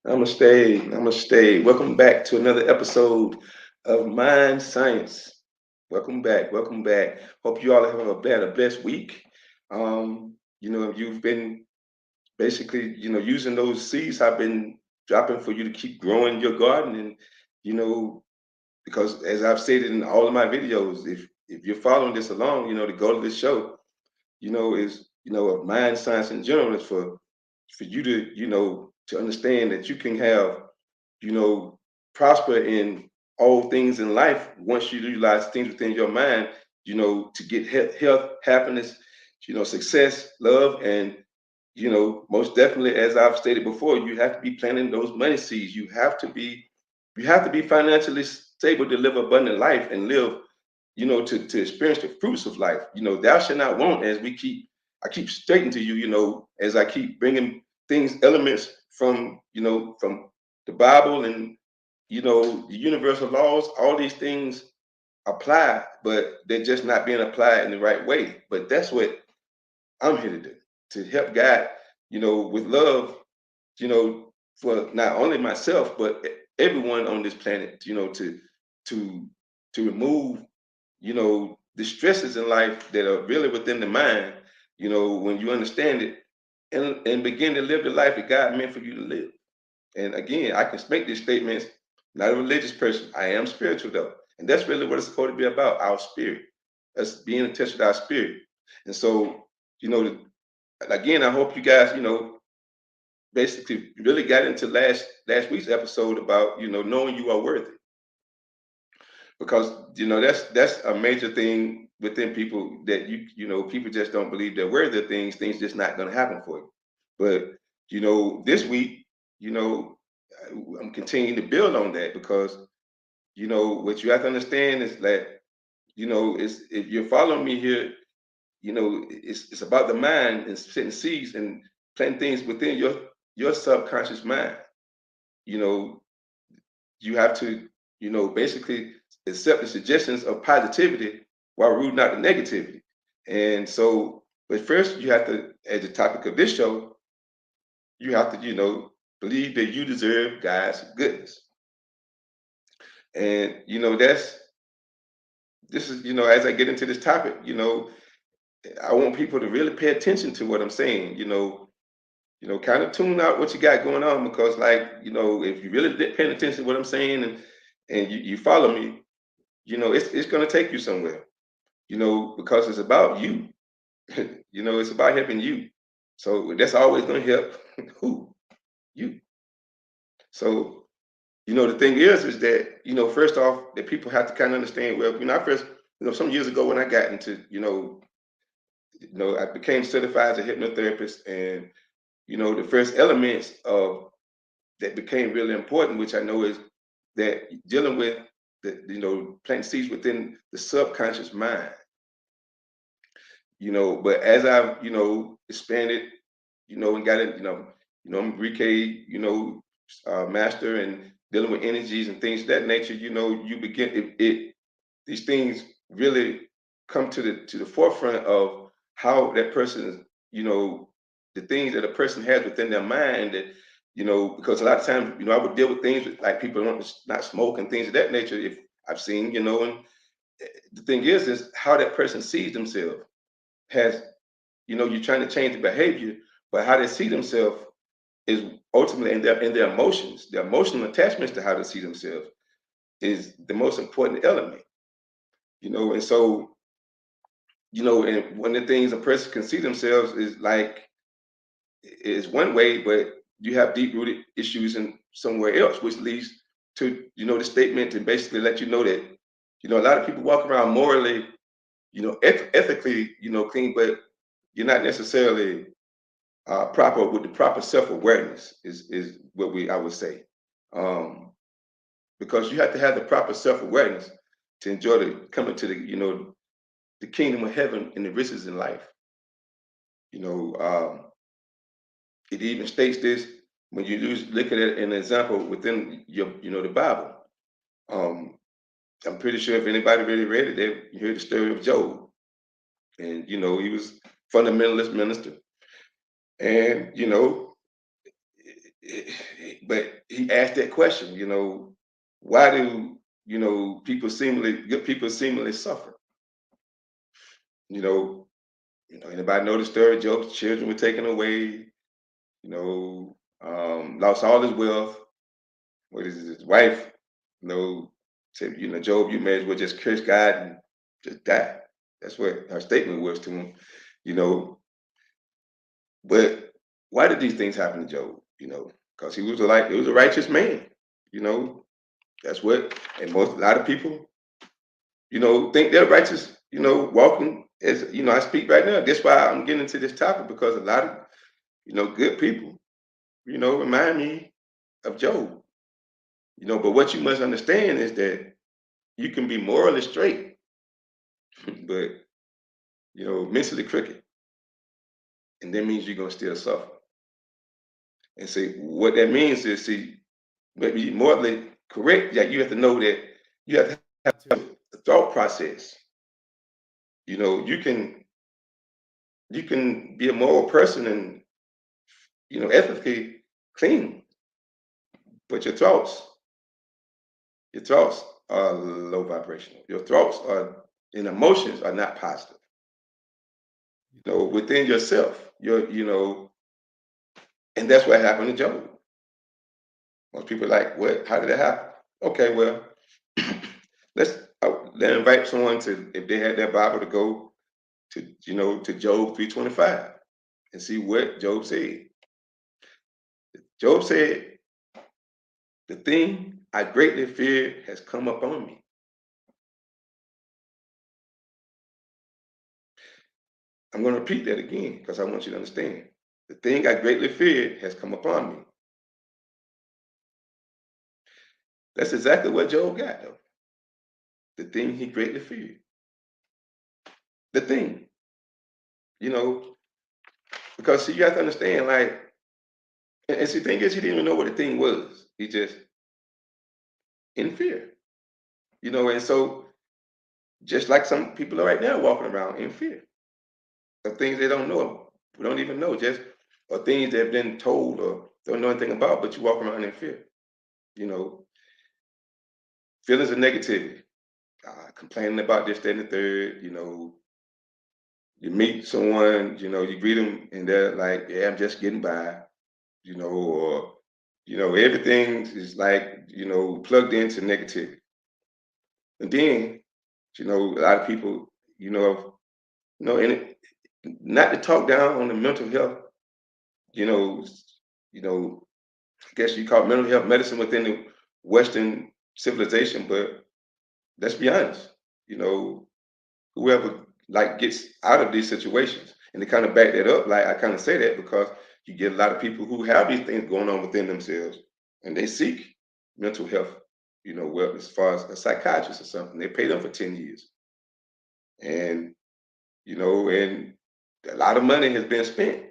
Namaste. Welcome back to another episode of Mind Science. Welcome back. Welcome back. Hope you all have a blessed week. You've been basically, using those seeds I've been dropping for you to keep growing your garden. And, you know, because as I've stated in all of my videos, if you're following this along, the goal of this show, is, of mind science in general is for you to, to understand that you can have prosper in all things in life once you utilize things within your mind, to get health, happiness, success, love, and most definitely, as I've stated before, you have to be planting those money seeds. You have to be financially stable to live abundant life and live, to experience the fruits of life. Thou shalt not want, I keep stating to you, as I keep bringing elements from the Bible and the universal laws. All these things apply, but they're just not being applied in the right way. But that's what I'm here to do, to help guide, with love, for not only myself but everyone on this planet, to to remove, the stresses in life that are really within the mind, when you understand it and begin to live the life that God meant for you to live. And again, I can make these statements, not a religious person. I am spiritual though. And that's really what it's supposed to be about, our spirit. That's being in touch with our spirit. And so, you know, again, I hope you guys, basically really got into last week's episode about, knowing you are worthy. Because, that's a major thing within people, that people just don't believe they're worthy of things just not gonna happen for you. But this week, you know, I'm continuing to build on that, because what you have to understand is that it's, if you're following me here, it's about the mind and setting seeds and planting things within your subconscious mind. You know, you have to basically accept the suggestions of positivity while rooting out the negativity. And so, but first you have to, as the topic of this show, you have to believe that you deserve God's goodness. And this is, as I get into this topic, I want people to really pay attention to what I'm saying. Kind of tune out what you got going on, because, like, if you really paying attention to what I'm saying, and you follow me, it's going to take you somewhere. Because it's about you. It's about helping you. So that's always going to help who? You. So the thing is that, first off, that people have to kind of understand. Well, I first, some years ago when I got into, I became certified as a hypnotherapist, and the first elements of that became really important, which I know is that dealing with the, planting seeds within the subconscious mind. But as I've, expanded, and got it, I'm Rike, master, and dealing with energies and things of that nature, you begin these things really come to the forefront of how that person, the things that a person has within their mind, that, because a lot of times, I would deal with things with, like, people don't not smoke and things of that nature, if I've seen, and the thing is how that person sees themselves has, you're trying to change the behavior, but how they see themselves is ultimately in their emotions, their emotional attachments to how they see themselves is the most important element. And so, and one of the things a person can see themselves is one way, but you have deep rooted issues in somewhere else, which leads to, the statement to basically let you know that, a lot of people walk around morally, ethically, clean, but you're not necessarily proper with the proper self-awareness is what I would say. Um, because you have to have the proper self-awareness to enjoy coming to the kingdom of heaven and the riches in life. You know, it even states this when you look at it an example within the Bible. Um, I'm pretty sure if anybody really read it, they heard the story of Job, and he was fundamentalist minister, and but he asked that question, why do good people seemingly suffer? You know, anybody know the story? Job's children were taken away, lost all his wealth. What is his wife? Said, Job, you may as well just curse God and just die. That's what her statement was to him, you know. But why did these things happen to Job? Because he was a righteous man. You know, that's what, and a lot of people, think they're righteous. Walking as I speak right now. That's why I'm getting into this topic because a lot of good people, remind me of Job. But what you must understand is that you can be morally straight, but mentally crooked, and that means you're gonna still suffer. And see what that means is maybe morally correct. Yeah, you have to know that you have to have the thought process. You can be a moral person and ethically clean, but your thoughts are low vibrational. Your thoughts are and emotions are not positive. Within yourself, and that's what happened to Job. Most people are like, what? How did that happen? Okay, well, let's invite someone to, if they had their Bible, to go to Job 3:25 and see what Job said. Job said, "The thing I greatly feared has come upon me." I'm going to repeat that again because I want you to understand. The thing I greatly feared has come upon me. That's exactly what Job got, though. The thing he greatly feared. The thing, you know, because see, you have to understand, like, and see, the thing is, he didn't even know what the thing was. He just in fear, and so just like some people are right now walking around in fear of things they don't know, we don't even know, just or things they've been told or don't know anything about, but you walk around in fear. You know, feelings of negativity, complaining about this, that, and the third. You meet someone, you greet them, and they're like, "Yeah, I'm just getting by," or everything is like, plugged into negativity. And then, a lot of people, and not to talk down on the mental health, you know, you know, I guess you call it mental health medicine within the Western civilization, but let's be honest, you know, whoever like gets out of these situations, and to kind of back that up, like I kind of say that because you get a lot of people who have these things going on within themselves, and they seek mental health, well, as far as a psychiatrist or something, they pay them for 10 years, and and a lot of money has been spent.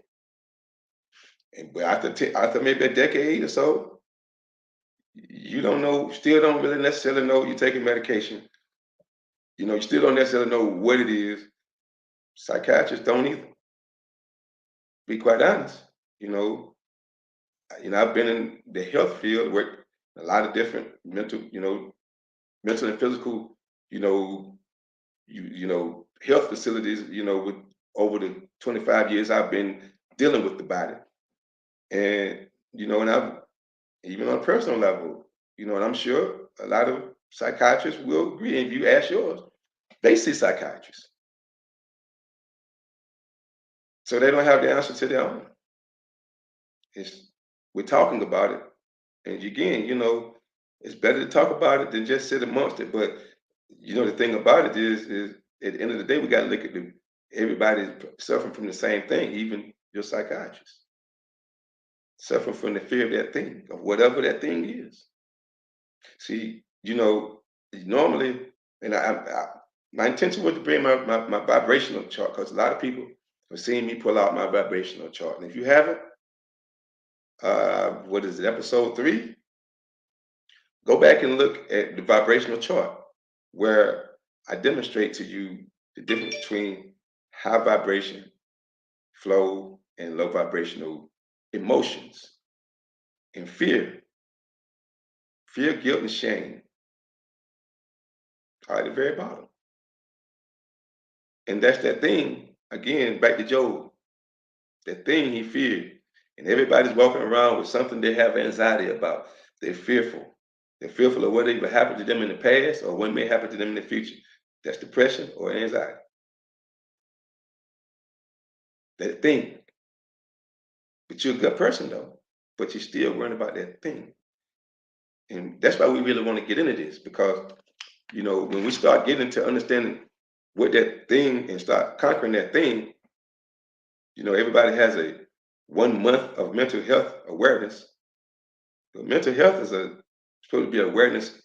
And but after maybe a decade or so, you don't know, still don't really necessarily know you're taking medication. You still don't necessarily know what it is. Psychiatrists don't either. Be quite honest. You know, I've been in the health field, worked a lot of different mental and physical, you know, health facilities. With over the 25 years I've been dealing with the body, and and I've even on a personal level, and I'm sure a lot of psychiatrists will agree. If you ask yours, they see psychiatrists, so they don't have the answer to their own. It's we're talking about it, and again, it's better to talk about it than just sit amongst it. But the thing about it is at the end of the day, we got to look at everybody's suffering from the same thing, even your psychiatrist suffering from the fear of that thing, of whatever that thing is. See, normally, and my intention was to bring my vibrational chart because a lot of people have seen me pull out my vibrational chart. And if you haven't, what is it, episode 3? Go back and look at the vibrational chart where I demonstrate to you the difference between high vibration, flow, and low vibrational emotions and fear. Fear, guilt, and shame are at the very bottom. And that's that thing, again, back to Job, that thing he feared. And everybody's walking around with something they have anxiety about. They're fearful. They're fearful of what either happened to them in the past or what may happen to them in the future. That's depression or anxiety. That thing. But you're a good person though. But you're still worrying about that thing. And that's why we really want to get into this, because when we start getting into understanding what that thing and start conquering that thing, everybody has a 1 month of mental health awareness. But mental health is supposed to be awareness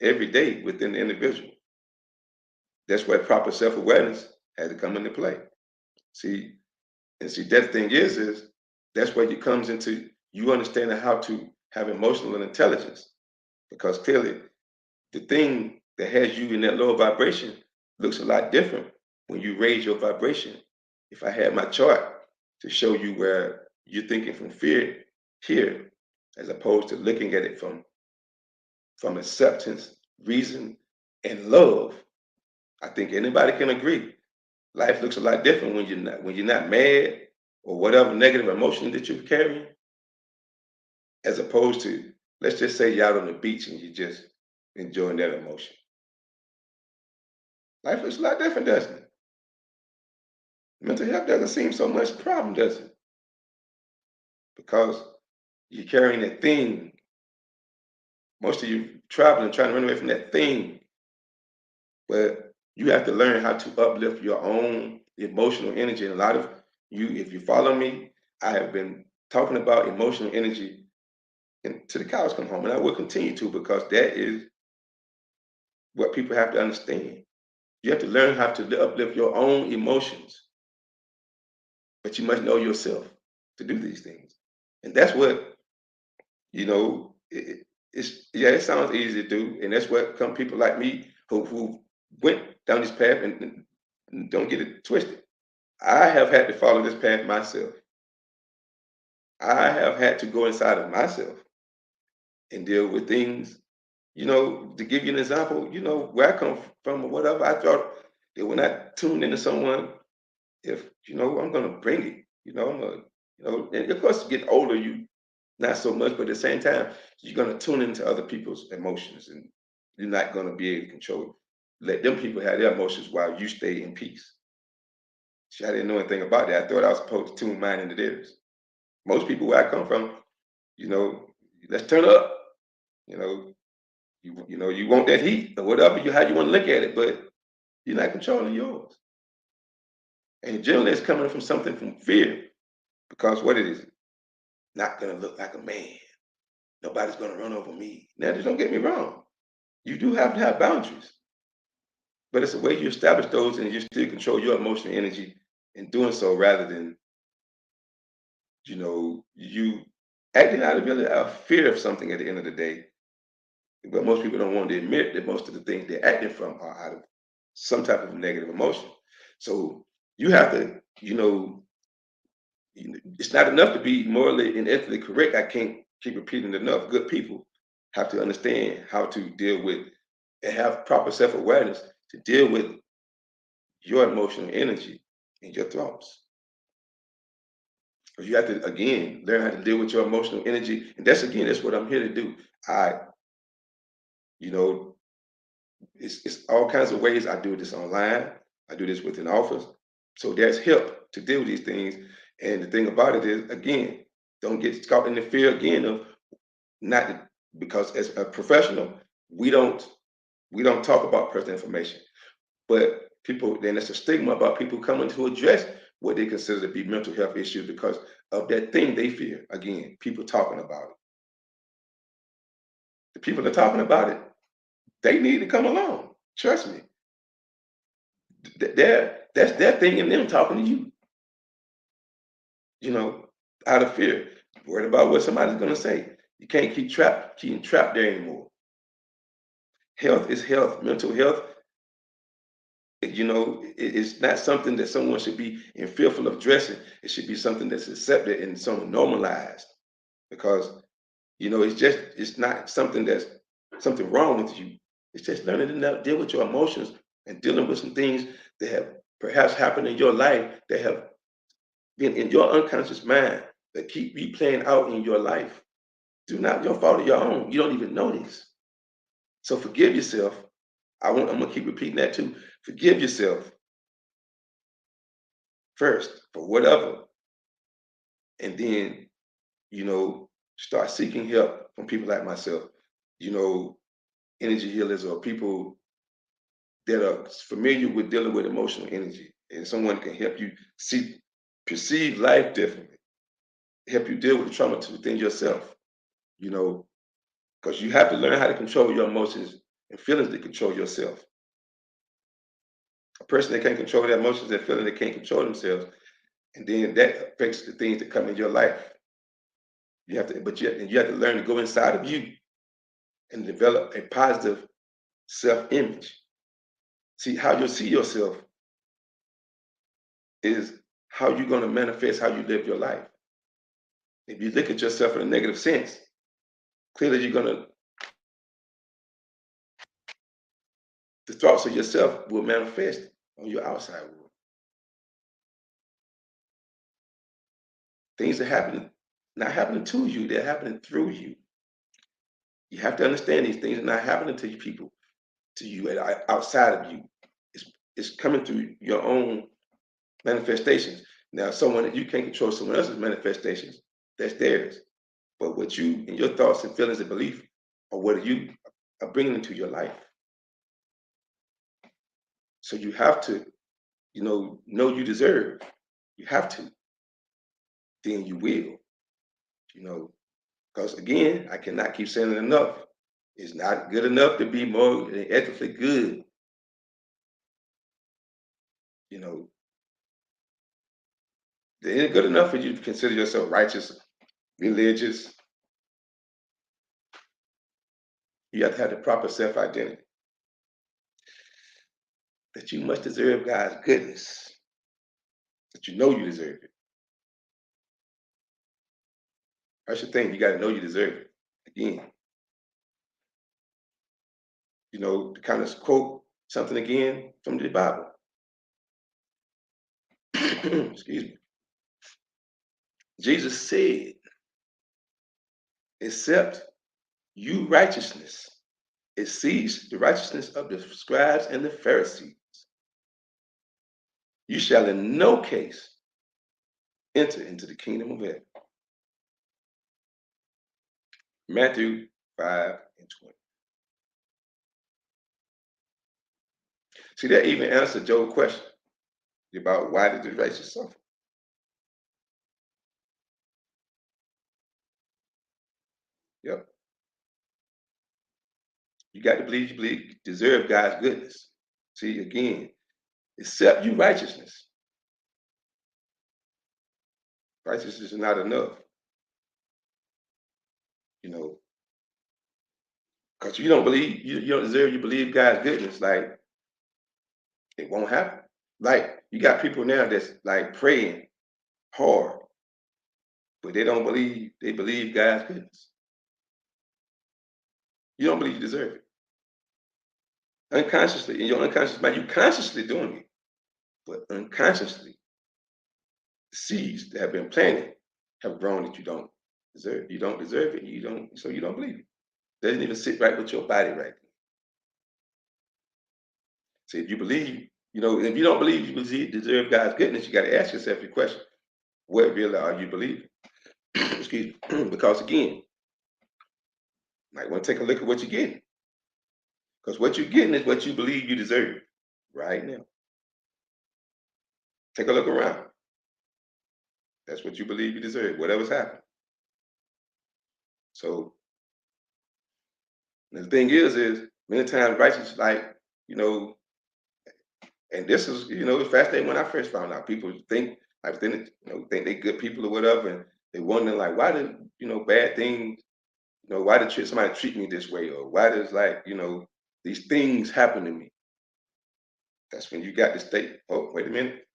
every day within the individual. That's where proper self-awareness had to come into play. See, that thing is that's where it comes into you understanding how to have emotional intelligence. Because clearly the thing that has you in that lower vibration looks a lot different when you raise your vibration. If I had my chart to show you where you're thinking from fear here, as opposed to looking at it from acceptance, reason, and love, I think anybody can agree. Life looks a lot different when you're not mad or whatever negative emotion that you're carrying, as opposed to, let's just say you're out on the beach and you're just enjoying that emotion. Life looks a lot different, doesn't it? Mental health doesn't seem so much problem, does it? Because you're carrying that thing. Most of you traveling, trying to run away from that thing. But you have to learn how to uplift your own emotional energy. And a lot of you, if you follow me, I have been talking about emotional energy until the cows come home. And I will continue to, because that is what people have to understand. You have to learn how to uplift your own emotions. But you must know yourself to do these things. And that's what, it sounds easy to do. And that's what come people like me who went down this path, and don't get it twisted. I have had to follow this path myself. I have had to go inside of myself and deal with things. To give you an example, where I come from or whatever, I thought that when I tuned into someone, if I'm gonna bring it, I'm gonna, and of course, get older, you not so much, but at the same time, you're gonna tune into other people's emotions, and you're not gonna be able to control it. Let them people have their emotions while you stay in peace. See, I didn't know anything about that. I thought I was supposed to tune mine into theirs. Most people where I come from, you know, let's turn up. You know, you want that heat or whatever how you want to look at it, but you're not controlling yours. And generally, it's coming from something from fear, because what it is, not gonna look like a man. Nobody's gonna run over me. Now, just don't get me wrong. You do have to have boundaries, but it's the way you establish those, and you still control your emotional energy in doing so, rather than you acting out of really out of fear of something at the end of the day. But most people don't want to admit that most of the things they're acting from are out of some type of negative emotion. So you have to, it's not enough to be morally and ethically correct. I can't keep repeating it enough. Good people have to understand how to deal with and have proper self-awareness to deal with your emotional energy and your thoughts. You have to, again, learn how to deal with your emotional energy. And that's what I'm here to do. I, you know, it's all kinds of ways. I do this online. I do this within office. So there's help to deal with these things. And the thing about it is, again, don't get caught in the fear again of not, because as a professional, we don't talk about personal information. But people, then there's a stigma about people coming to address what they consider to be mental health issues because of that thing they fear. Again, people talking about it. The people that are talking about it, they need to come along. Trust me. That's their thing and them talking to you, you know, out of fear, worried about what somebody's gonna say. You can't keep trapped there anymore. Health is health. Mental health, it's not something that someone should be in fearful of addressing. It should be something that's accepted and somewhat normalized, because it's not something that's something wrong with you. It's just learning to deal with your emotions and dealing with some things that have perhaps happened in your life that have been in your unconscious mind that keep replaying out in your life. Do not your fault of your own. You don't even know this. So forgive yourself. I'm gonna keep repeating that too. Forgive yourself first for whatever, and then start seeking help from people like myself. You know, energy healers or people that are familiar with dealing with emotional energy, and someone can help you perceive life differently, help you deal with the trauma within yourself. You know, because you have to learn how to control your emotions and feelings to control yourself. A person that can't control their emotions and feelings, they can't control themselves, and then that affects the things that come in your life. You have to, but you have to learn to go inside of you and develop a positive self-image. See, how you see yourself is how you're going to manifest how you live your life. If you look at yourself in a negative sense, clearly the thoughts of yourself will manifest on your outside world. Things are happening, not happening to you, they're happening through you. You have to understand these things are not happening to you people, to you outside of you. It's coming through your own manifestations. Now, someone that you can't control someone else's manifestations, that's theirs. But what you and your thoughts and feelings and belief are what you are bringing into your life. So you have to, know you deserve. You have to. Then you will. You know, because again, I cannot keep saying it enough. It's not good enough to be more ethically good. You know, it ain't good enough for you to consider yourself righteous, religious. You have to have the proper self-identity that you must deserve God's goodness, that you know you deserve it. That's the thing. You got to know you deserve it. Again, to kind of quote something again from the Bible. Excuse me. Jesus said, except you righteousness exceeds the righteousness of the scribes and the Pharisees, you shall in no case enter into the kingdom of heaven. Matthew 5:20. See, that even answered Job's question about why did the righteous suffer. Yep. You got to believe you deserve God's goodness. See, again, except you righteousness. Righteousness is not enough, you know, because you don't believe, you don't deserve, you believe God's goodness, like it won't happen. Like you got people now that's like praying hard, but they believe God's goodness. You don't believe you deserve it. Unconsciously, in your unconscious mind, you consciously doing it, but unconsciously, the seeds that have been planted have grown that you don't deserve. You don't deserve it. So you don't believe it. Doesn't even sit right with your body right. See, if you believe, if you don't believe you deserve God's goodness, you got to ask yourself the question, what really are you believing? Excuse me. Because again, you might want to take a look at what you're getting. Because what you're getting is what you believe you deserve right now. Take a look around. That's what you believe you deserve, whatever's happened. So the thing is many times righteous, like, you know, and this is, it's fascinating when I first found out. People think they good people or whatever, and they wonder like, why did, bad things, why did somebody treat me this way? Or why does like, these things happen to me? That's when you got to state, oh, wait a minute.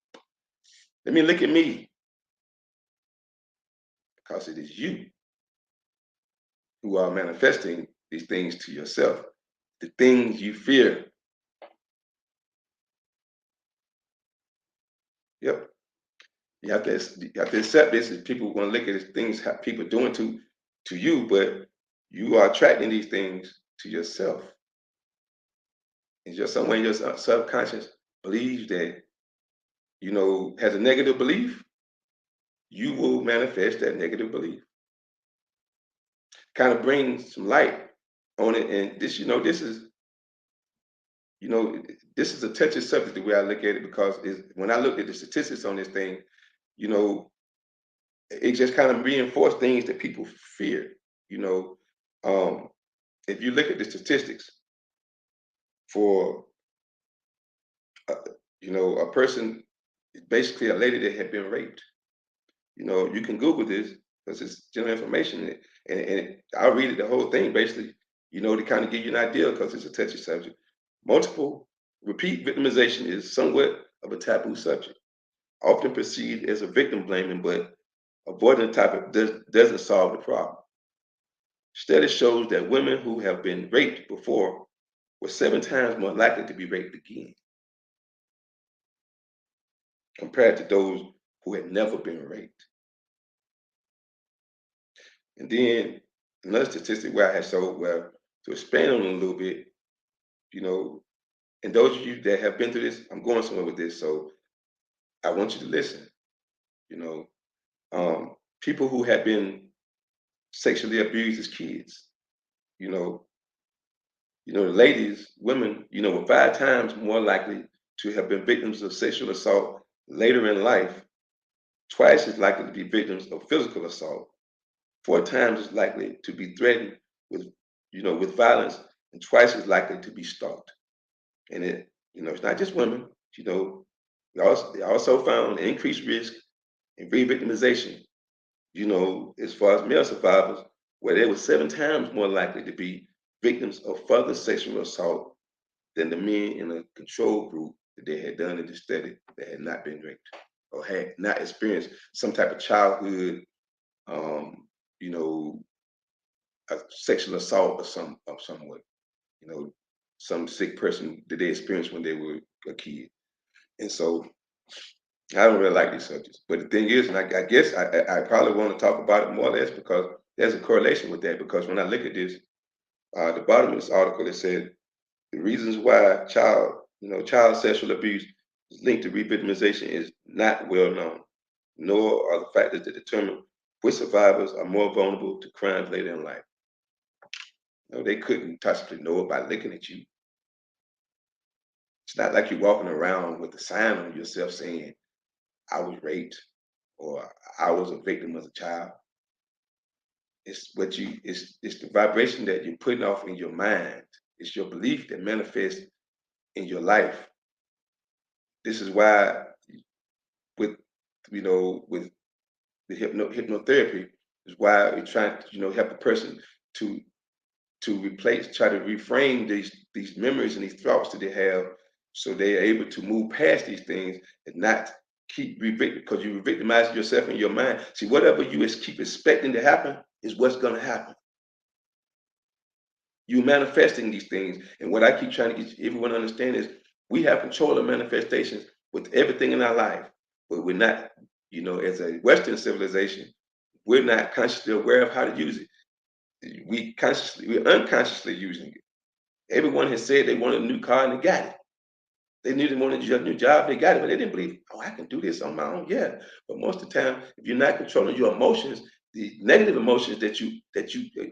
Let me look at me. Because it is you who are manifesting these things to yourself. The things you fear. Yep. You have to accept this. Is people want to look at these things people doing to you, but you are attracting these things to yourself. It's just somewhere in your subconscious believes that, has a negative belief, you will manifest that negative belief. Kind of brings some light on it. And you know, this is a touchy subject the way I look at it, because when I looked at the statistics on this thing, you know, it just kind of reinforced things that people fear. You know, um, if you look at the statistics for, uh, a person, basically a lady that had been raped. You can Google this because it's general information, and I'll read it the whole thing basically, to kind of give you an idea because it's a touchy subject. Multiple repeat victimization is somewhat of a taboo subject, often perceived as a victim blaming, but avoiding the topic doesn't solve the problem. Study shows that women who have been raped before were 7 times more likely to be raped again compared to those who had never been raped. And then another statistic where I had showed, well, to expand on it a little bit, you know, and those of you that have been through this, I'm going somewhere with this, so I want you to listen. You know, People who have been sexually abused as kids, you know, the ladies, women, were 5 times more likely to have been victims of sexual assault later in life, twice as likely to be victims of physical assault, 4 times as likely to be threatened with, with violence, and twice as likely to be stalked. And it's not just women. They also found an increased risk in re-victimization. As far as male survivors, where they were 7 times more likely to be victims of further sexual assault than the men in a control group that they had done in the study that had not been raped or had not experienced some type of childhood, um, you know, a sexual assault of somewhat, you know, some sick person that they experienced when they were a kid. And so I don't really like these subjects. But the thing is, and I guess I probably want to talk about it more or less because there's a correlation with that. Because when I look at this, the bottom of this article, it said the reasons why child sexual abuse is linked to revictimization is not well known, nor are the factors that determine which survivors are more vulnerable to crimes later in life. They couldn't possibly know it by looking at you. It's not like you're walking around with a sign on yourself saying, I was raped or I was a victim as a child. It's the vibration that you're putting off in your mind. It's your belief that manifests in your life. This is why with with the hypnotherapy is why we're trying to help a person to try to reframe these memories and these thoughts that they have, so they're able to move past these things and not keep because you re-victimize yourself in your mind. See, whatever you keep expecting to happen is what's going to happen. You're manifesting these things, and what I keep trying to get everyone to understand is we have control of manifestations with everything in our life, but we're not, as a Western civilization, we're not consciously aware of how to use it. We're unconsciously using it. Everyone has said they wanted a new car and they got it. They knew they wanted a new job, they got it, but they didn't believe, oh, I can do this on my own. Yeah. But most of the time, if you're not controlling your emotions, the negative emotions that you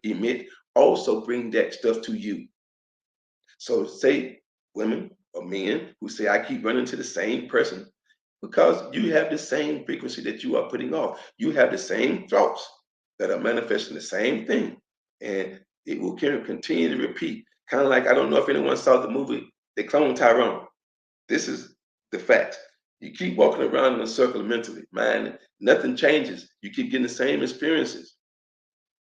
emit also bring that stuff to you. So say women or men who say, I keep running to the same person, because you have the same frequency that you are putting off. You have the same thoughts that are manifesting the same thing. And it will continue to repeat. Kind of like, I don't know if anyone saw the movie, They Clone Tyrone. This is the fact. You keep walking around in a circle mentally. Man, nothing changes. You keep getting the same experiences.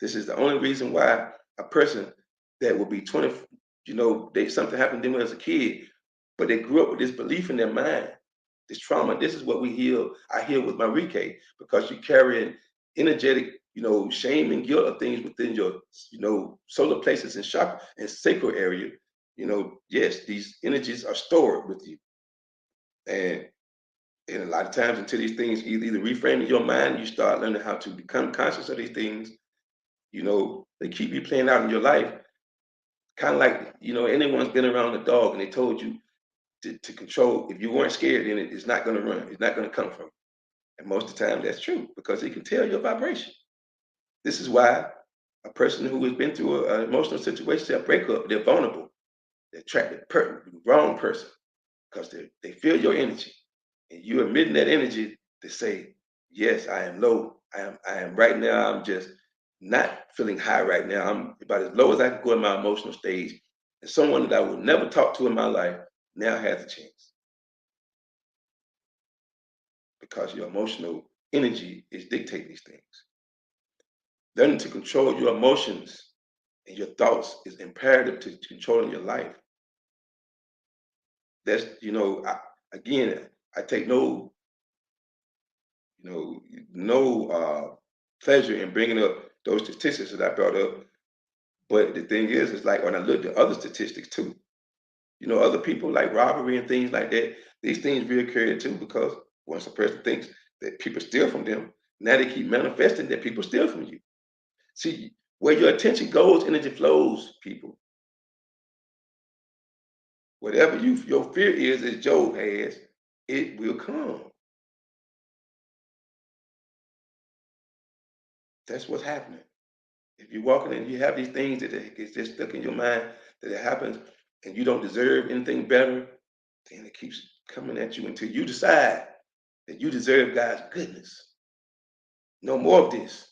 This is the only reason why a person that will be 20, something happened to them as a kid, but they grew up with this belief in their mind, this trauma. This is what we heal. I heal with my Rike, because you carry an energetic Shame and guilt are things within your, solar plexus and chakra and sacral area. Yes, these energies are stored with you. And a lot of times until these things either reframe in your mind, you start learning how to become conscious of these things, they keep replaying out in your life. Kind of like, anyone's been around a dog and they told you to control, if you weren't scared, then it's not going to run. It's not going to come from you. And most of the time that's true because it can tell your vibration. This is why a person who has been through an emotional situation, a breakup, they're vulnerable. They attract the wrong person because they feel your energy. And you emitting that energy to say, yes, I am low. I am right now, I'm just not feeling high right now. I'm about as low as I can go in my emotional stage. And someone that I would never talk to in my life now has a chance because your emotional energy is dictating these things. Learning to control your emotions and your thoughts is imperative to controlling your life. That's, again, I take no pleasure in bringing up those statistics that I brought up. But the thing is like when I look at other statistics too, other people like robbery and things like that, these things reoccur too because once a person thinks that people steal from them, now they keep manifesting that people steal from you. See, where your attention goes, energy flows, people. Whatever your fear is, as Job has, it will come. That's what's happening. If you're walking and you have these things that it's just stuck in your mind that it happens and you don't deserve anything better, then it keeps coming at you until you decide that you deserve God's goodness. No more of this.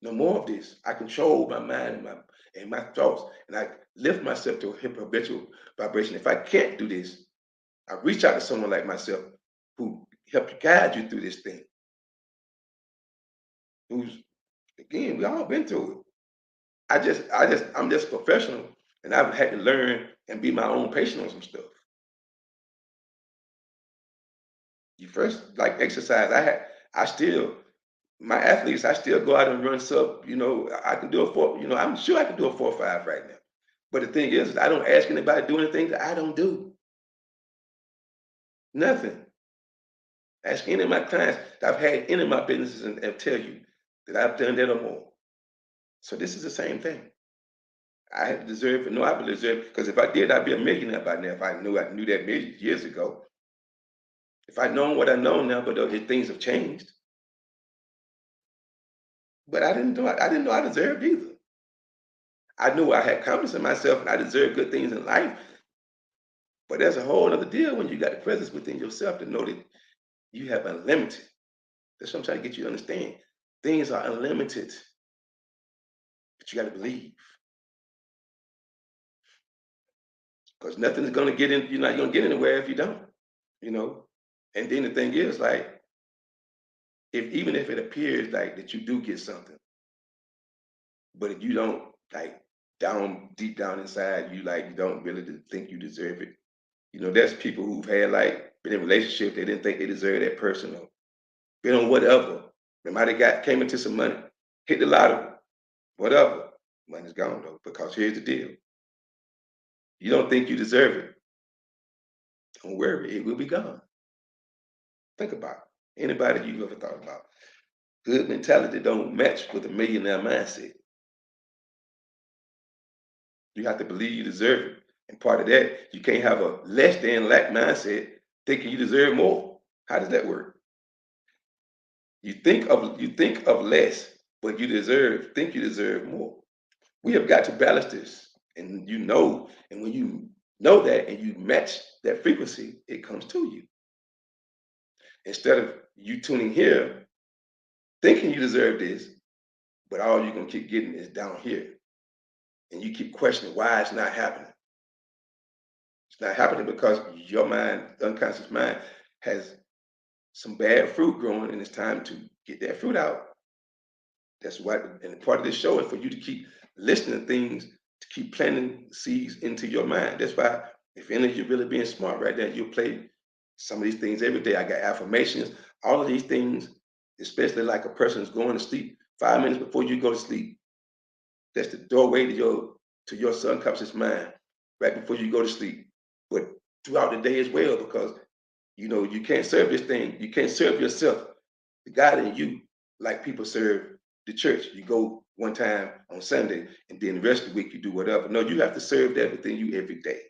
No more of this. I control my mind and my thoughts, and I lift myself to a habitual vibration. If I can't do this, I reach out to someone like myself who help guide you through this thing. Who's again, we all been through it. I'm just a professional, and I've had to learn and be my own patient on some stuff. You first like exercise. I still my athletes. I still go out and run sub. I can do a four. I'm sure I can do a 4.5 right now. But the thing is, I don't ask anybody to do anything that I don't do. Nothing. Ask any of my clients that I've had any of my businesses and they'll tell you that I've done that or more. So this is the same thing. I had to deserve it. No, I would deserve it because if I did, I'd be a millionaire by now. If I knew that million years ago. If I'd known what I know now, but things have changed. But I didn't know I deserved either. I knew I had confidence in myself and I deserved good things in life. But there's a whole other deal when you got the presence within yourself to know that you have unlimited. That's what I'm trying to get you to understand. Things are unlimited, but you got to believe because nothing's going to get in. You're not going to get anywhere if you don't. You know. And then the thing is, like, if even if it appears like that you do get something, but if you don't like deep down inside, you don't really think you deserve it. There's people who've had like been in relationships, they didn't think they deserved that person or been on whatever. They might have came into some money, hit the lottery, whatever. Money's gone though, because here's the deal. You don't think you deserve it. Don't worry, it will be gone. Think about it. Anybody you ever thought about. Good mentality don't match with a millionaire mindset. You have to believe you deserve it. And part of that, you can't have a less than lack mindset thinking you deserve more. How does that work? You think of less, but think you deserve more. We have got to balance this. And when you know that and you match that frequency, it comes to you. Instead of you tuning here, thinking you deserve this, but all you're gonna keep getting is down here. And you keep questioning why it's not happening. It's not happening because your mind, unconscious mind, has some bad fruit growing, and it's time to get that fruit out. That's why, and part of this show is for you to keep listening to things, to keep planting seeds into your mind. That's why, if any of you really being smart right now, you'll play some of these things every day. I got affirmations, all of these things, especially like a person's going to sleep. 5 minutes before you go to sleep. That's the doorway to your subconscious mind, right before you go to sleep. But throughout the day as well, because you can't serve this thing. You can't serve yourself, the God in you, like people serve the church. You go one time on Sunday, and then the rest of the week you do whatever. No, you have to serve that within you every day.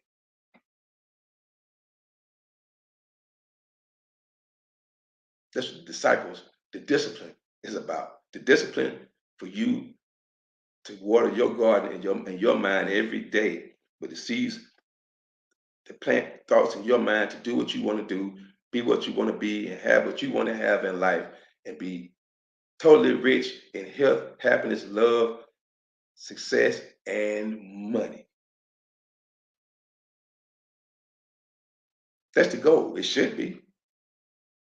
That's what the disciples, the discipline is about. The discipline for you to water your garden and your mind every day with the seeds, to plant thoughts in your mind to do what you want to do, be what you want to be, and have what you want to have in life, and be totally rich in health, happiness, love, success, and money. That's the goal. It should be.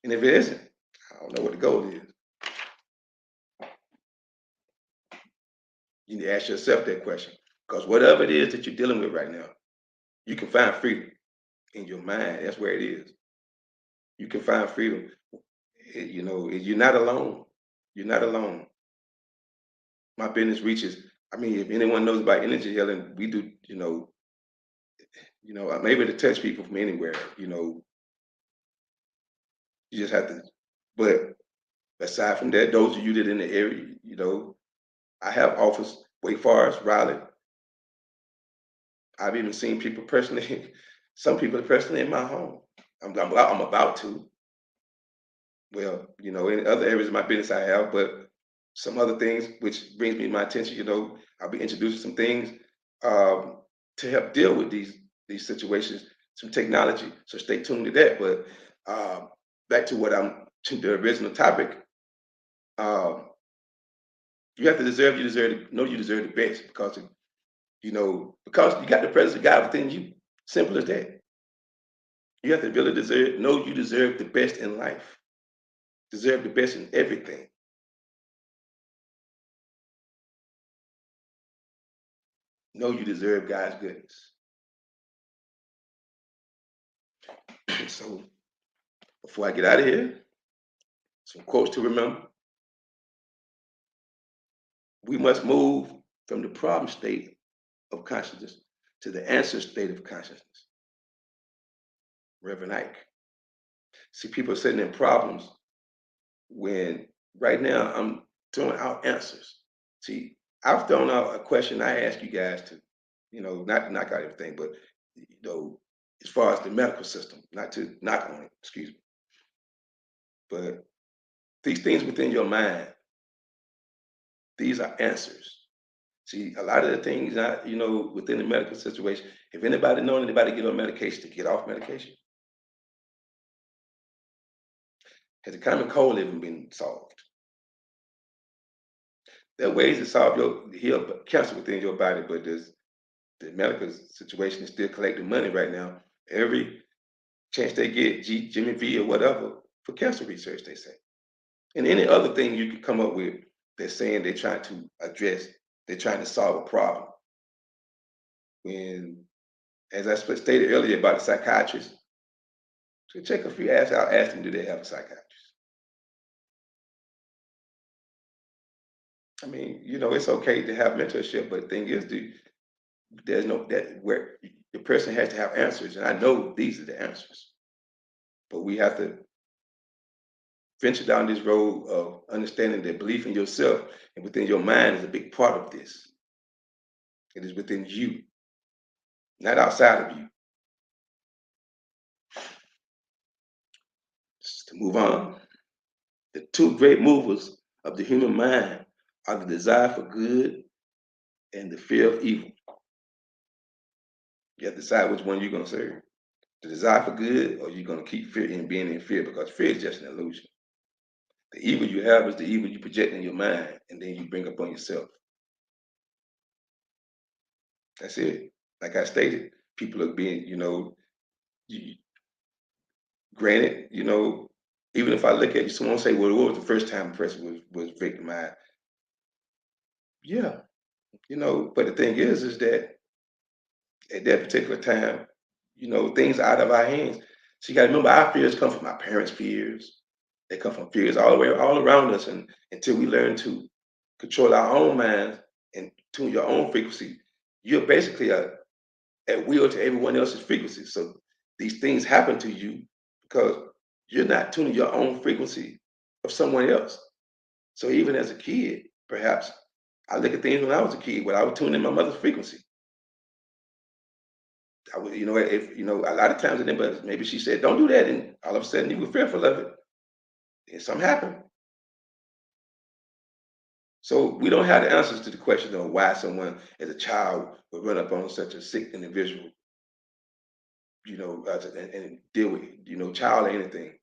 And if it isn't, I don't know what the goal is. You need to ask yourself that question. Because whatever it is that you're dealing with right now, you can find freedom in your mind. That's where it is. You can find freedom. You're not alone. You're not alone. My business reaches. I mean, if anyone knows about energy healing, we do. I'm able to touch people from anywhere. You just have to. But aside from that, those of you that in the area, I have office Wake Forest, Raleigh. I've even seen people personally, some people personally in my home. I'm about to. Well, in other areas of my business I have, but some other things which brings me my attention, I'll be introducing some things um, to help deal with these situations, some technology. So stay tuned to that. But back to what I'm to the original topic. Um, you have to deserve. You deserve to know you deserve the best because you got the presence of God within you. Simple as that. You have the ability to know you deserve the best in life, deserve the best in everything. Know you deserve God's goodness. So before I get out of here, some quotes to remember. We must move from the problem state of consciousness to the answer state of consciousness. Reverend Ike. See, people are sitting in problems when right now I'm throwing out answers. See, I've thrown out a question I ask you guys to, not to knock out everything, but as far as the medical system, not to knock on it, excuse me. But these things within your mind, these are answers. See, a lot of the things within the medical situation, if anybody known anybody get on medication to get off medication, has the common cold even been solved? There are ways to solve heal cancer within your body, but the medical situation is still collecting money right now. Every chance they get, Jimmy V or whatever, for cancer research, they say. And any other thing you could come up with, they're saying they're trying to address, they're trying to solve a problem. When, as I stated earlier about the psychiatrist, to check a few ask, I'll ask them, do they have a psychiatrist? I mean, it's okay to have mentorship, but the thing is, there's no that where the person has to have answers, and I know these are the answers. But we have to venture down this road of understanding that belief in yourself and within your mind is a big part of this. It is within you, not outside of you. Just to move on, the two great movers of the human mind are the desire for good and the fear of evil. You have to decide which one you're going to serve. The desire for good, or you're going to keep fear and being in fear, because fear is just an illusion. The evil you have is the evil you project in your mind, and then you bring upon yourself. That's it. Like I stated, people are being, you, granted, even if I look at you, someone say, well, what was the first time a person was victimized? Yeah, but the thing is that at that particular time, things are out of our hands. So you got to remember, our fears come from our parents' fears. They come from fears all the way all around us, and until we learn to control our own minds and tune your own frequency, you're basically at will to everyone else's frequency. So these things happen to you because you're not tuning your own frequency of someone else. So even as a kid, perhaps I look at things when I was a kid, when I was tuning in my mother's frequency. I would, if a lot of times, but maybe she said, "Don't do that," and all of a sudden you were fearful of it, and something happened. So we don't have the answers to the question of why someone as a child would run up on such a sick individual, and deal with, child or anything,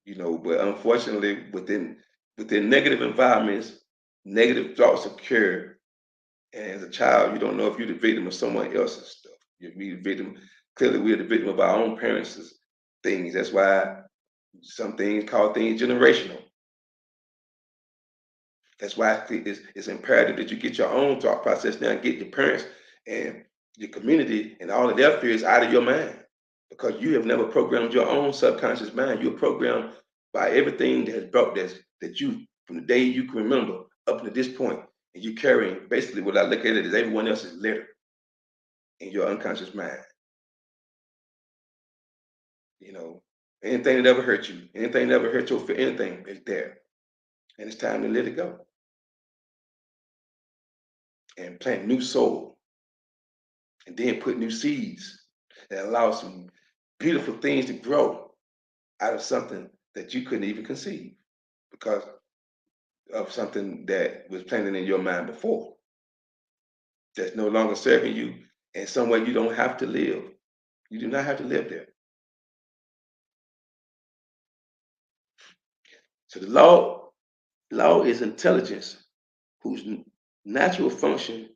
but unfortunately within negative environments, negative thoughts occur. And as a child, you don't know if you're the victim of someone else's stuff. You're the victim, clearly we're the victim of our own parents' things. That's why some things call things generational. That's why it's imperative that you get your own thought process now, get your parents and your community and all of their fears out of your mind. Because you have never programmed your own subconscious mind. You're programmed by everything that has brought this, that you, from the day you can remember up to this point, and you're carrying basically what I look at it as everyone else's litter in your unconscious mind. You know, anything that ever hurt you, anything that ever hurt your anything is there. And it's time to let it go and plant new soul and then put new seeds that allow some beautiful things to grow out of something that you couldn't even conceive because of something that was planted in your mind before that's no longer serving you and somewhere you don't have to live. You do not have to live there. So the law is intelligence whose natural function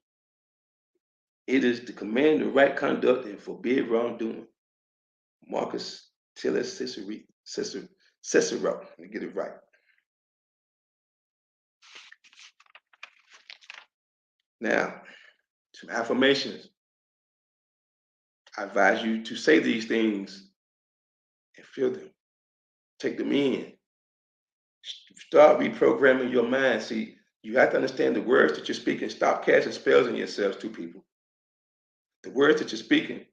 it is to command the right conduct and forbid wrongdoing. Marcus Tullius Cicero, let me get it right. Now, some affirmations. I advise you to say these things and feel them. Take them in. Start reprogramming your mind. See, you have to understand the words that you're speaking. Stop casting spells on yourselves, two people. The words that you're speaking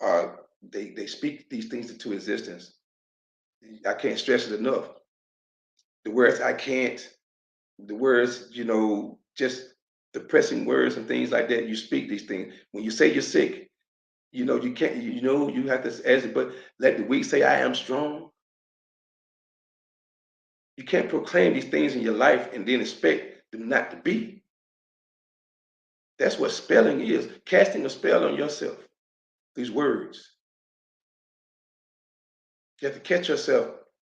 are they speak these things into existence. I can't stress it enough. The words I can't, the words, just depressing words and things like that. You speak these things. When you say you're sick, you can't, you have to as but let the weak say I am strong. You can't proclaim these things in your life and then expect them not to be. That's what spelling is, casting a spell on yourself. These words. You have to catch yourself,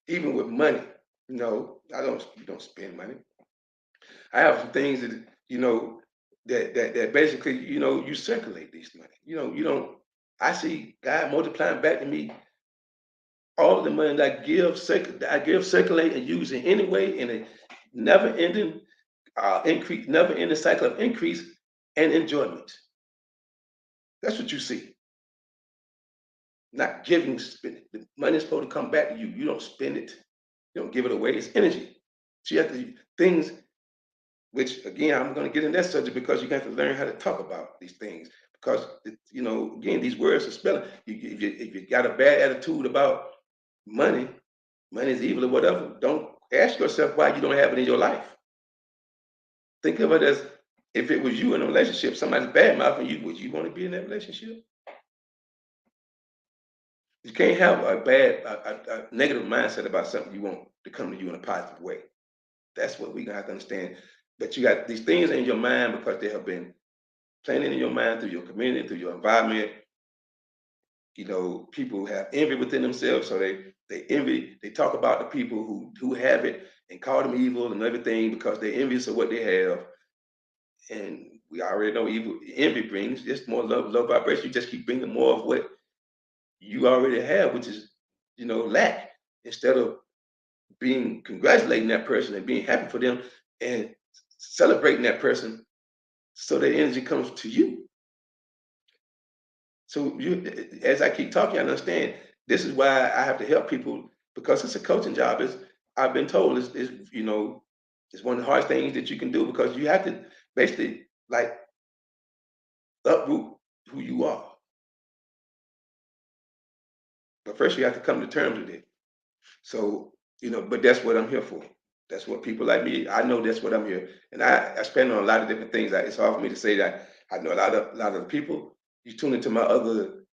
even with money. No, you don't spend money. I have some things that, that basically, you circulate these money. You don't, I see God multiplying back to me all of the money that I give, circulate, and use in any way in a never ending increase, never ending cycle of increase and enjoyment. That's what you see. Not giving, spending. The money is supposed to come back to you. You don't spend it. You don't give it away. It's energy. So you have to things which again I'm going to get in that subject because you have to learn how to talk about these things because again these words are spelling. If you got a bad attitude about money, money is evil or whatever. Don't ask yourself why you don't have it in your life. Think of it as if it was you in a relationship, somebody's bad mouthing you, would you want to be in that relationship? You can't have a negative mindset about something you want to come to you in a positive way. That's what we have to understand. But you got these things in your mind because they have been planted in your mind through your community, through your environment. People have envy within themselves, so they envy. They talk about the people who have it and call them evil and everything because they're envious of what they have. And we already know evil envy brings just more love vibration. You just keep bringing more of what you already have, which is lack. Instead of being congratulating that person and being happy for them and celebrating that person, so that energy comes to you. So as I keep talking, I understand this is why I have to help people because it's a coaching job. I've been told is It's one of the hardest things that you can do because you have to basically like uproot who you are. But first you have to come to terms with it. So, but that's what I'm here for. That's what people like me, I know that's what I'm here. And I spend on a lot of different things. It's hard for me to say that I know a lot of people. You tune into my other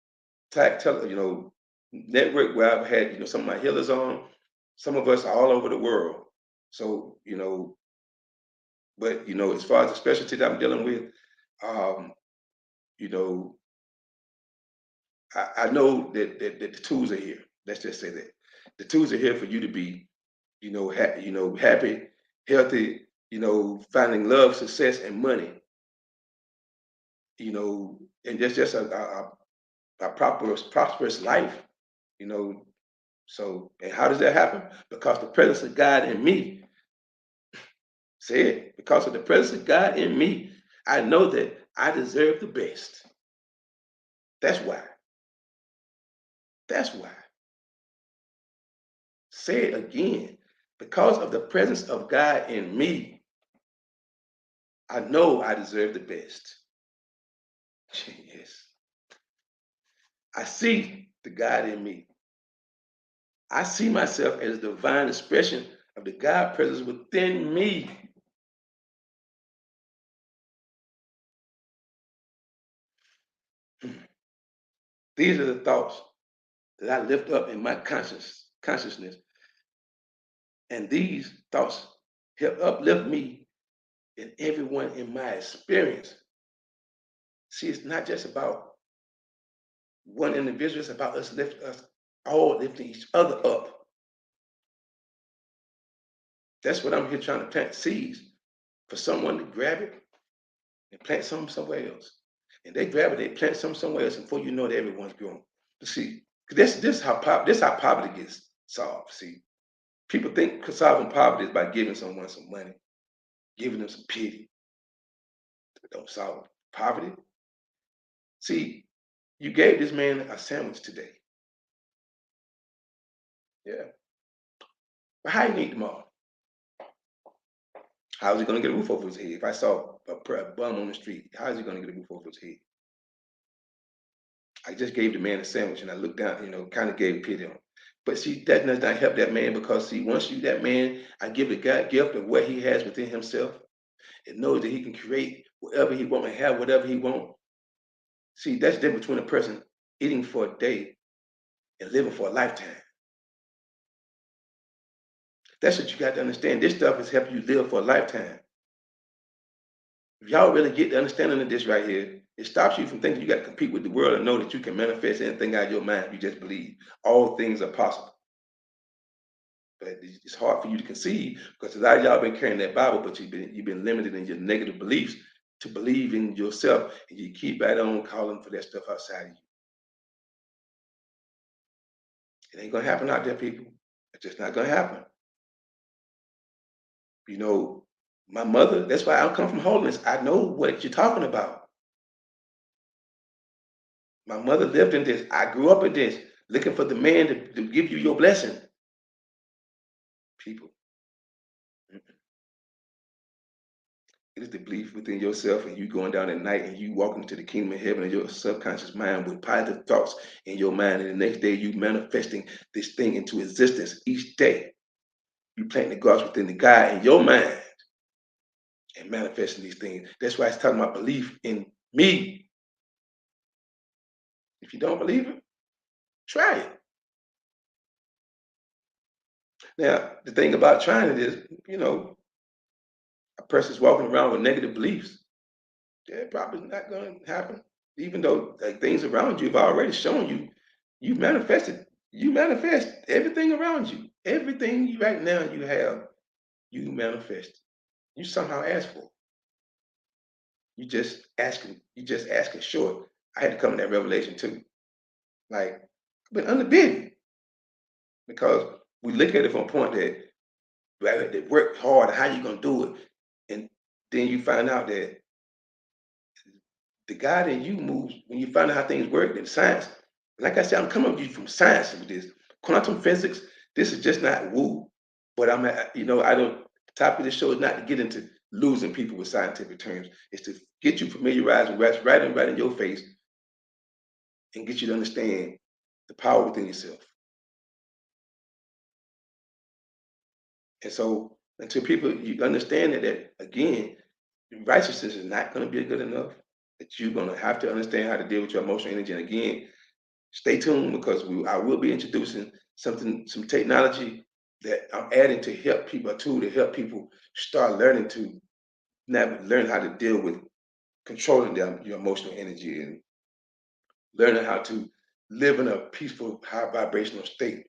network where I've had, some of my healers on. Some of us are all over the world. So, but as far as the specialty that I'm dealing with, um, you know, I know that the tools are here. Let's just say that the tools are here for you to be, happy, healthy, finding love, success, and money, and that's just a prosperous life, you know. So, and how does that happen? Because the presence of God in me, say it, because of the presence of God in me, I know that I deserve the best. That's why. That's why. Say it again. Because of the presence of God in me, I know I deserve the best. Yes. I see the God in me. I see myself as a divine expression of the God presence within me. These are the thoughts that I lift up in my consciousness. And these thoughts help uplift me and everyone in my experience. See, it's not just about one individual, it's about us all lifting each other up. That's what I'm here trying to plant seeds for someone to grab it and plant some somewhere else. And they grab it, they plant some somewhere else, and before you know it, everyone's growing. See, this how poverty gets solved. See, people think solving poverty is by giving someone some money, giving them some pity. It don't solve poverty. See, you gave this man a sandwich today. Yeah. But how you eat tomorrow? How is he going to get a roof over his head? If I saw a bum on the street, how is he going to get a roof over his head? I just gave the man a sandwich and I looked down, kind of gave pity on him. But see, that does not help that man because see, once you that man, I give the God gift of what he has within himself and knows that he can create whatever he want and have whatever he want. See, that's the difference between a person eating for a day and living for a lifetime. That's what you got to understand. This stuff is helping you live for a lifetime. If y'all really get the understanding of this right here, it stops you from thinking you got to compete with the world and know that you can manifest anything out of your mind if you just believe. All things are possible. But it's hard for you to conceive because a lot of y'all been carrying that Bible, but you've been limited in your negative beliefs to believe in yourself, and you keep right on calling for that stuff outside of you. It ain't gonna happen out there, people. It's just not gonna happen. You know, my mother, that's why I come from holiness. I know what you're talking about. My mother lived in this. I grew up in this, looking for the man to give you your blessing. People, it is the belief within yourself and you going down at night and you walking into the kingdom of heaven and your subconscious mind with positive thoughts in your mind. And the next day you manifesting this thing into existence each day. You planting the gods within the God in your mind and manifesting these things. That's why it's talking about belief in me. If you don't believe it, try it. Now, the thing about trying it is, a person's walking around with negative beliefs. Yeah, probably not going to happen. Even though like things around you have already shown you, you manifested. You manifest everything around you. Everything right now you have, you manifest. You somehow ask for. You just asking. You just asking short. I had to come to that revelation too. Like, I've been underbidden because we look at it from a point that right, they work hard. How you gonna do it? And then you find out that the God in you moves when you find out how things work in science. Like I said, I'm coming to you from science with this quantum physics. This is just not woo, but I don't. Topic of the show is not to get into losing people with scientific terms. It's to get you familiarized with what's right in your face and get you to understand the power within yourself. And so until people you understand that again, righteousness is not going to be good enough. That you're going to have to understand how to deal with your emotional energy. And again, stay tuned because I will be introducing some technology that I'm adding to help people, a tool to help people start learning to learn how to deal with controlling your emotional energy and learning how to live in a peaceful, high vibrational state.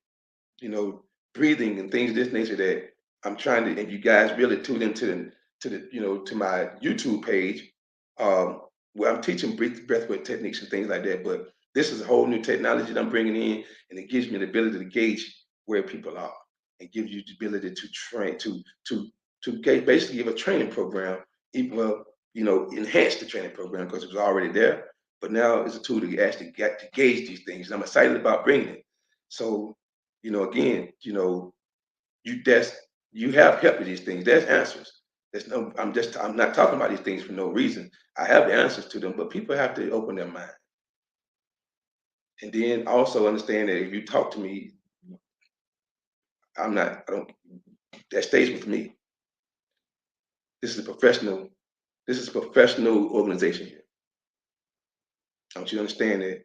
You know, breathing and things of this nature that I'm trying to, and you guys really tune into to my YouTube page, where I'm teaching breathwork techniques and things like that. But this is a whole new technology that I'm bringing in, and it gives me the ability to gauge where people are, and gives you the ability to train basically give a training program, even well, enhance the training program because it was already there. But now it's a tool to actually get to gauge these things. And I'm excited about bringing it. So again, you have help with these things. There's answers. I'm not talking about these things for no reason. I have the answers to them, but people have to open their mind. And then also understand that if you talk to me, I don't, that stays with me. This is a professional organization here. I want you to understand that.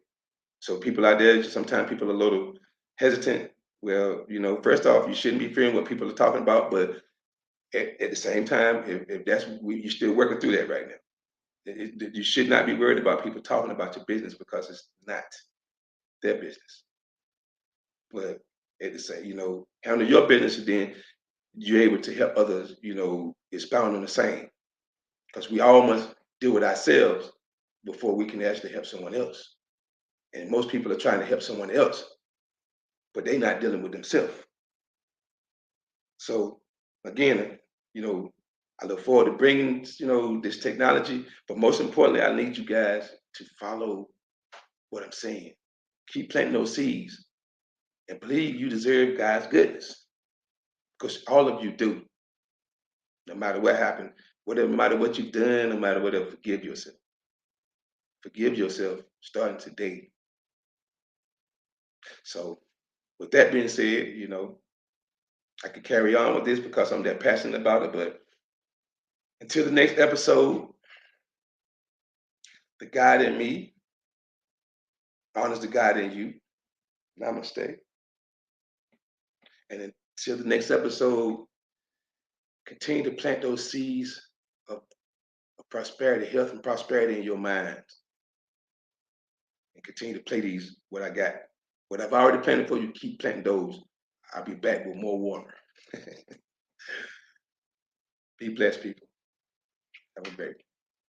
So people out there, sometimes people are a little hesitant. Well, first off, you shouldn't be fearing what people are talking about, but at the same time, if that's you're still working through that right now. You should not be worried about people talking about your business because it's not their business. But at the same, handle your business, and then you're able to help others, expound on the same. Because we all must deal with ourselves before we can actually help someone else. And most people are trying to help someone else, but they're not dealing with themselves. So again, I look forward to bringing, this technology, but most importantly, I need you guys to follow what I'm saying. Keep planting those seeds and believe you deserve God's goodness because all of you do. No matter what happened, no matter what you've done, no matter whatever, forgive yourself. Forgive yourself starting today. So with that being said, I could carry on with this because I'm that passionate about it, but until the next episode, the God in me honors the God in you. Namaste. And until the next episode, continue to plant those seeds of prosperity, health, and prosperity in your mind. And continue to play these, what I got. What I've already planted for you, keep planting those. I'll be back with more water. Be blessed, people. Have a great day.